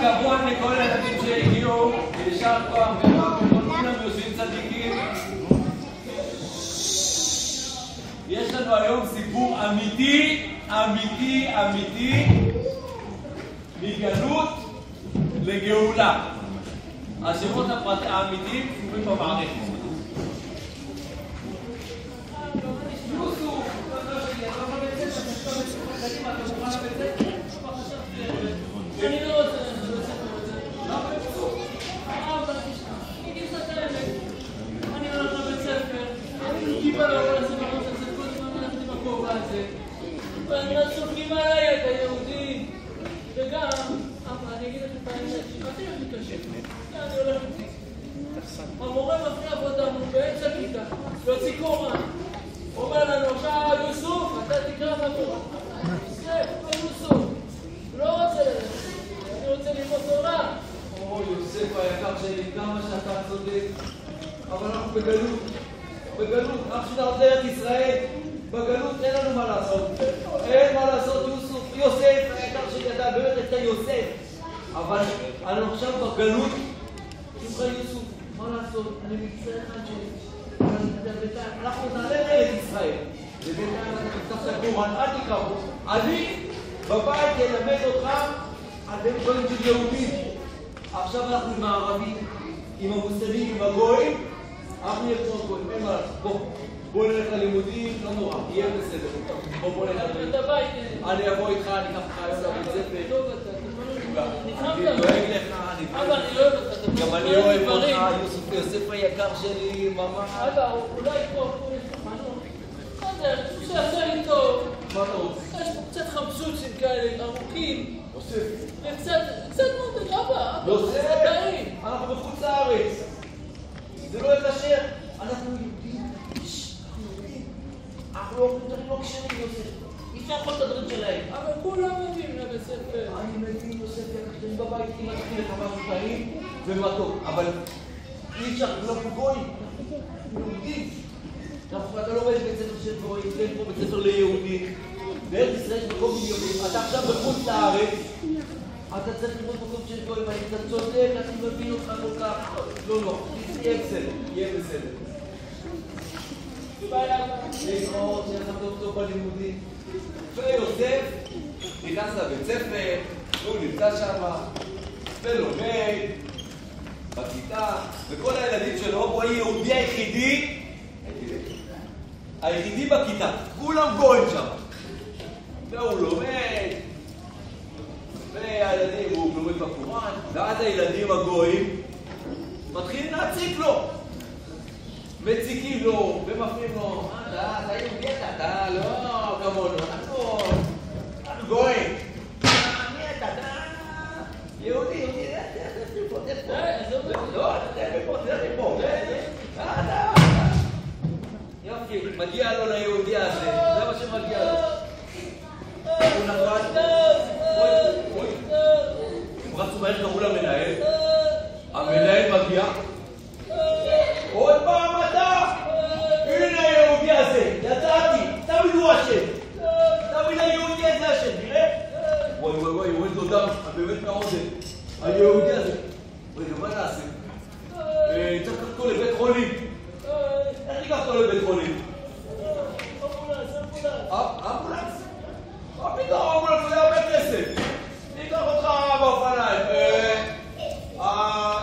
הכבוד לכל הילדים שהגיעו, יישר כוח, כולם יושבים צדיקים. יש לנו היום סיפור אמיתי, אמיתי, אמיתי, מגלות לגאולה. השמות האמיתיים קוראים במערכת. אני לא רוצה אני הולך לבית ספר, אני כיפה לא יכול לעשות בראש הזה, כל הזמן הלכתי בכובע הזה ואני צוחקים עליי את היהודים וגם, אני אגיד לך את האמת, אתם יודעים קשה אני הולך המורה מפריע אותנו באמצע כיתה, להוציא קורא אומר לנו עכשיו יוסוף, אתה תקרא מהקורא יוסוף, לא רוצה ללכת אני רוצה ללמוד תורה. יוסף היקר שלי, כמה שאתה צודק, אבל אנחנו בגלות, אנחנו שנה לארץ ישראל, בגלות אין לנו מה לעשות, אין מה לעשות יוסף היקר שלי, אתה באמת אתה יוסף, אבל אנחנו עכשיו בגלות, שמך יוסף, מה לעשות, אני מצטער אחד שלי, אנחנו נעלה לארץ ישראל, ובינתיים אתה תפתח את הקוראן, אל תקרא בו, אני בבית ילמד אותך אתם דברים של יהודים. עכשיו אנחנו עם הערבים, עם המוסלמים, עם הגויים, אנחנו נהיה כמו הגויים, אין מה לעשות. בוא נלך ללימודים, לא נורא, יהיה בסדר. בוא נלך לבית. אני אבוא איתך, אני אקח לך היום לבית ספר. אני דואג לך, אני אוהב אותך. גם אני אוהב אותך, יוסף היקר שלי, ממש. אבא, אולי פה, שעשה לי טוב. מה אתה רוצה? יש פה קצת חמסוצים כאלה, ארוכים. יוסף. קצת מאוד, אבא. יוסף, אנחנו בחוץ לארץ. זה לא יקשר. אנחנו יהודים. אנחנו לא קשרים, יוסף. אי אפשר לאכול את הדברים שלהם. אבל כולם מביאים לבית ספר. אני מבין, יוסף, אני בבית אם מתחיל לך משהו טעים ומתוק. אבל אי אפשר, לא גויים. יהודים. אתה לא רואה בית ספר של גויים, אין פה בית ספר ליהודים. בארץ ישראל יש מקום מיליונים. אתה עכשיו בחוץ לארץ, אתה צריך לראות מקום של גויים, אתה צודק, אני מבין אותך כל כך. לא, יהיה בסדר, יהיה בסדר. להתראות, שיהיה לך טוב בלימודים. ויוסף נכנס לבית ספר, והוא נמצא שם, ולומד, בכיתה, וכל הילדים שלו, הוא היהודי היחידי בכיתה, כולם גויים שם. והוא לומד, והילדים, הוא לומד בקוראן, ואז הילדים הגויים מתחילים להציק לו. מציקים לו, ומפנים לו, אתה יהודי אתה לא כמונו, אנחנו גויים. מי אתה? יהודי, זה פה. יופי, מגיע לו ליהודי הזה, זה מה שמגיע לו. הוא נפל, הם רצו מהר קראו למנהל, המנהל מגיע, עוד פעם אתה, הנה היהודי הזה, יצאתי, תמיד הוא אשם, תמיד היהודי הזה אשם, נראה? וואי, יורד לו דם, באמת מהאוזן, היהודי הזה. רגע, מה נעשה? צריך לקחת אותו לבית חולים. איך ניקח אותו לבית חולים? אמבולנס? מה פתאום אמבולנס? זה הרבה כסף. ניקח אותך באופניים.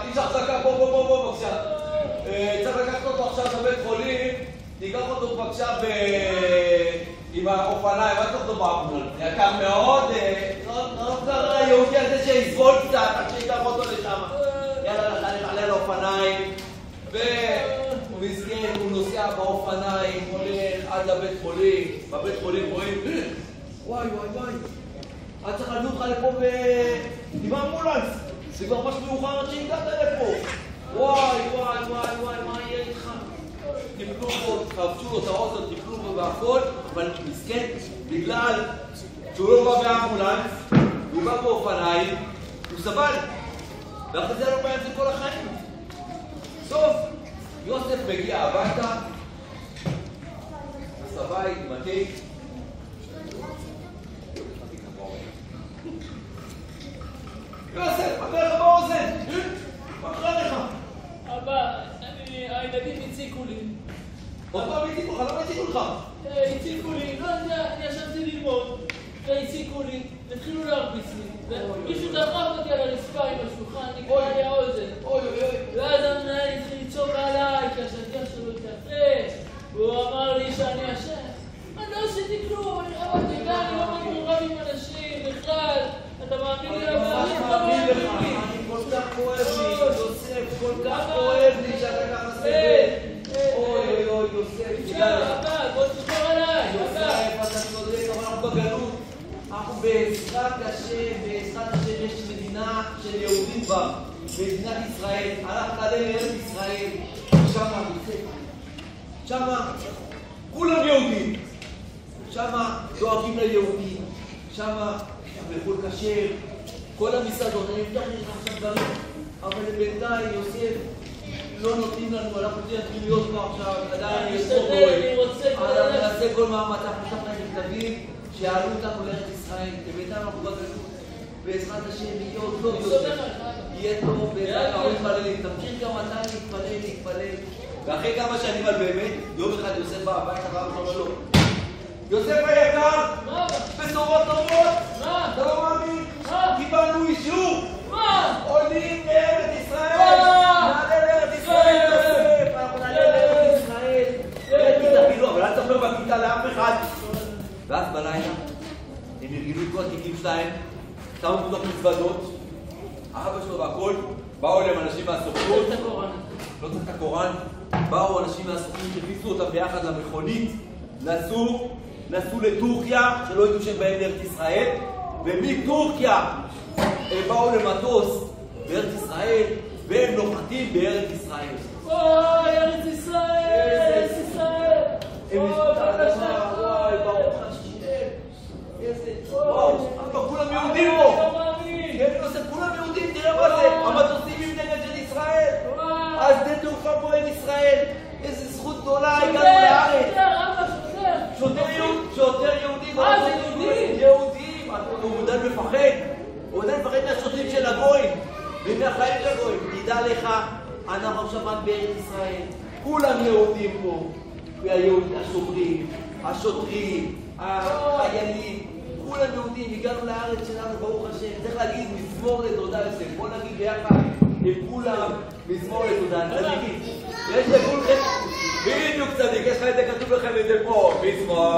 איש החזקה, בוא, בבקשה. צריך לקחת אותו עכשיו לבית חולים. תיקח אותו בבקשה עם האופניים. מה תיקח אותו באמבולנס? יקר מאוד. לא קרה היהודי הזה שיסבול קצת עד שיקח אותו לשם. יאללה, נעלה לאופניים. והוא מסכן, הוא נוסע באופניים, הולך עד לבית חולים. בבית חולים רואים, וואי, אתה צריך להביא אותך לפה עם האמבולנס. זה כבר ממש מאוחר עד שהגעת לפה. וואי, מה יהיה איתך? טיפלו בו, חבשו לו את האוזן, טיפלו בו והכל, אבל מסכן, בגלל שהוא לא בא באמבולנס, הוא בא באופניים, הוא סבל. ואחרי זה לא בא את זה כל החיים. סוף, יוסף מגיע הביתה, נכנס לבית, מתיק. יוסף, מה קרה הציקו לי. עוד פעם הציקו לך? למה הציקו לך? הציקו לי, לא יודע, אני ישבתי ללמוד, והציקו לי, התחילו להרביץ לי. מישהו דחף אותי על הרצפה עם השולחן, נקרא לי האוזן. ואז המנהל התחיל לצעוק עליי, כי השטיח שלו התייחס, והוא אמר לי שאני אשם. אני לא עשיתי כלום, אני חבתי גם, אני לא מתמורב עם אנשים בכלל. אתה מאמין לי? אני מאמין לך, אני כל כך כואב לי, יוסף, כל כך כואב לי שאתה ככה סבל. אוי אוי יוסף, בוא תשמור עליי. יוסף, אתה צודק, אבל אנחנו בגלות. אנחנו בעזרת השם, בעזרת השם יש מדינה של יהודים כבר, מדינת ישראל. הלכת לארץ ישראל, שמה יוסף, שמה כולם יהודים, שמה דואגים ליהודים, שמה בחול כשר, כל המסעדות, אני אפתח לך עכשיו דברים, אבל בינתיים יוסף לא נותנים לנו, אנחנו צריכים להיות פה עכשיו, עדיין אני רוצה אנחנו נעשה כל מאמץ, אנחנו נשלח להם מכתבים שיעלו אותנו לארץ ישראל, ובינתיים אנחנו בגלות, בעזרת השם יהיה עוד טוב יוסף, יהיה טוב, בעזרת אנחנו מתפללים, תמשיך גם אתה להתפלל, ואחרי כמה שנים על באמת, יום אחד יוסף בא הביתה ואמר לו, יוסף היקר, בשורות טובות, אתה לא מאמין? קיבלנו אישור, עולים לארץ ישראל, נעלה לארץ ישראל, יוסף, אנחנו נעלה לארץ ישראל, תפילו, אבל אל תספר בכיתה לאף אחד. ואז בלילה, הם הרגלו את כל התיקים שלהם, שמו בתוך מזוודות, האבא שלו והכל, באו אליהם אנשים מהסוכנות, לא צריך את הקוראן, באו אנשים מהסוכנות, הכניסו אותם ביחד למכונית, נסעו לטורקיה, שלא ידעו שהם באים לארץ ישראל, ומטורקיה הם באו למטוס בארץ ישראל, והם נוחתים בארץ ישראל. אוי, ארץ ישראל, ארץ ישראל. הם נשאו את האדמה, וואי, ברוך השם. איזה, וואו, אבל כולם יהודים פה. כן, יוסף, כולם יהודים, תראה מה זה, המטוסים עם דגל של ישראל. אז שדה תעופה פה עם ישראל. איזה זכות גדולה, הגענו לארץ. שוטר יהודים. יהודים. הוא עדיין מפחד מהשוטרים של הגויים ומהחיים של הגויים. תדע לך, אנחנו עכשיו רק בארץ ישראל, כולם יהודים פה, השוטרים, החיילים, כולם יהודים. הגענו לארץ שלנו, ברוך השם. צריך להגיד מזמור לתודה לשם. בוא נגיד ביחד עם כולם מזמור לתודה. יש לכולכם בדיוק צדיק, יש לך את זה כתוב לכם את זה פה, מזמור